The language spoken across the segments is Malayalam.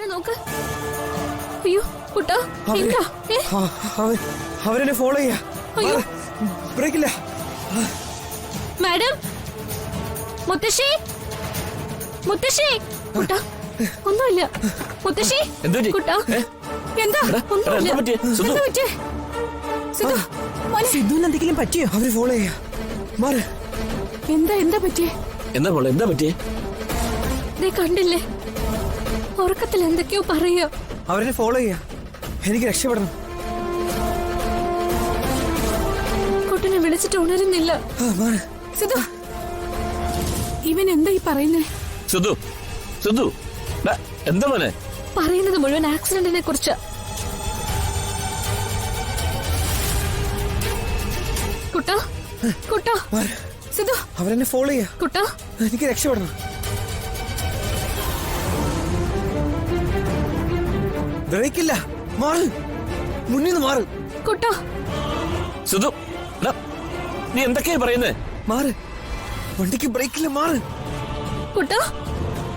കുട്ടാ നോക്ക്. അയ്യോ കുട്ടാ എന്താ? അവരെന്നെ ഫോളോ ചെയ്യാ. അയ്യോ ബ്രേക്കില്ല. മാഡം, മുത്തശ്ശി, മുത്തശ്ശി. കുട്ടാ ഒന്നുമില്ല. മുത്തശ്ശി കുട്ടാ എന്താ? ഒന്നുമില്ല. സിദ്ധുവിന് എന്തെങ്കിലും പറ്റിയോ? അവര് ഫോളോ ചെയ്യാ. മാറ്. എന്താ പറ്റിയേ? എന്താ പറ്റിയേ? നീ കണ്ടില്ലേ? ഉറക്കത്തിൽ എന്തൊക്കെയോ പറയാ. അവരെന്നെ ഫോളോ ചെയ്യാ. എനിക്ക് രക്ഷപ്പെടണം. കുട്ടനെ വിളിച്ചിട്ട് ഉണരുന്നില്ല. സിദ്ധു, ഇവൻ എന്താ ഈ പറയുന്നേ? സിദ്ധു എന്താ മോനെ പറയുന്നത്? മുഴുവൻ ആക്സിഡന്റിനെ കുറിച്ച്. കുട്ടാ കുട്ടാ സിദ്ധു, അവരെന്നെ ഫോളോ ചെയ്യാ. കുട്ടാ എനിക്ക് രക്ഷപ്പെടണം. ബ്രേക്കില്ല. മാറ്. മുന്നിൽ നിന്ന് മാറ്. കുട്ടാ. സിദ്ധു നീ എന്തൊക്കെയാ പറയുന്നേ? മാറ്. വണ്ടിക്ക് ബ്രേക്കില്ല. മാറ്. കുട്ടാ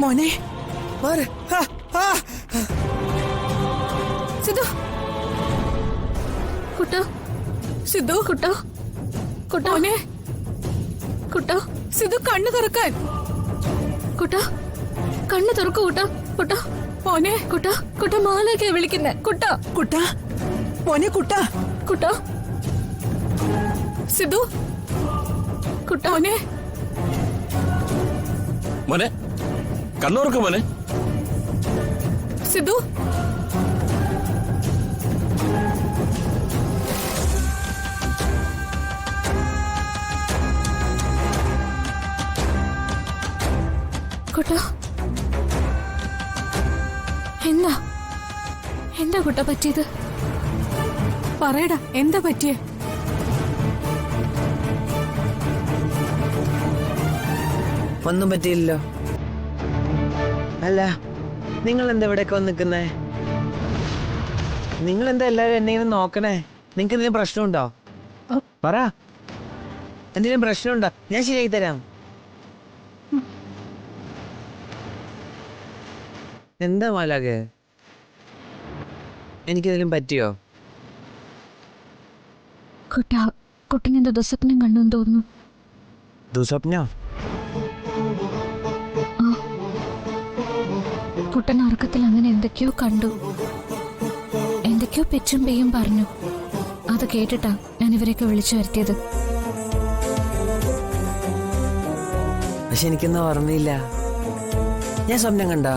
മോനെ മാറ്. സിദ്ധു. കുട്ടാ സിദ്ധു, കുട്ടാ കുട്ടാ മോനെ കുട്ടാ. സിദ്ധു, കണ്ണു തുറക്കാൻ. കുട്ടാ കണ്ണു തുറക്കു. കുട്ടാ കുട്ടാ മോനെ കുട്ടാ. കുട്ടാ മാലയൊക്കെയാ വിളിക്കുന്നേ. കുട്ടാ കുട്ടാ. മോനെ കുട്ടാ. കുട്ടാ. സിദ്ധു കുട്ടാ. മോനെ മോനെ കണ്ണൂർക്ക് മോനെ. സിദ്ധു. കുട്ടാ എന്താ എന്താ കുട്ടാ പറ്റിയത്? പറയടാ, എന്താ പറ്റിയേ? ഒന്നും പറ്റിയില്ലല്ലോ. അല്ല, നിങ്ങൾ എന്താ ഇവിടെയൊക്കെ വന്ന് നിൽക്കുന്നേ? നിങ്ങൾ എന്താ എല്ലാവരും എന്നെ ഇങ്ങനെ നോക്കണേ? നിങ്ങൾക്ക് എന്തെങ്കിലും പ്രശ്നമുണ്ടോ? പറ. എന്തെങ്കിലും പ്രശ്നമുണ്ടോ? ഞാൻ ശരിയാക്കി തരാം. എന്താ മാലാകെ, എനിക്കെന്തെങ്കിലും പറ്റിയോ? കുട്ടാ കുട്ടിനെന്തോ ദുസ്വപ്നം കണ്ടു തോന്നുന്നു. ദുസ്വപ്നോ? കുട്ടൻ ഉറക്കത്തിൽ അങ്ങനെ എന്തൊക്കെയോ കണ്ടു. എന്തൊക്കെയോ പെച്ചും പെയ്യും പറഞ്ഞു. അത് കേട്ടിട്ടാ ഞാൻ ഇവരെയൊക്കെ വിളിച്ചു വരുത്തിയത്. പക്ഷെ എനിക്കൊന്നും ഓർമ്മയില്ല. ഞാൻ സ്വപ്നം കണ്ടോ?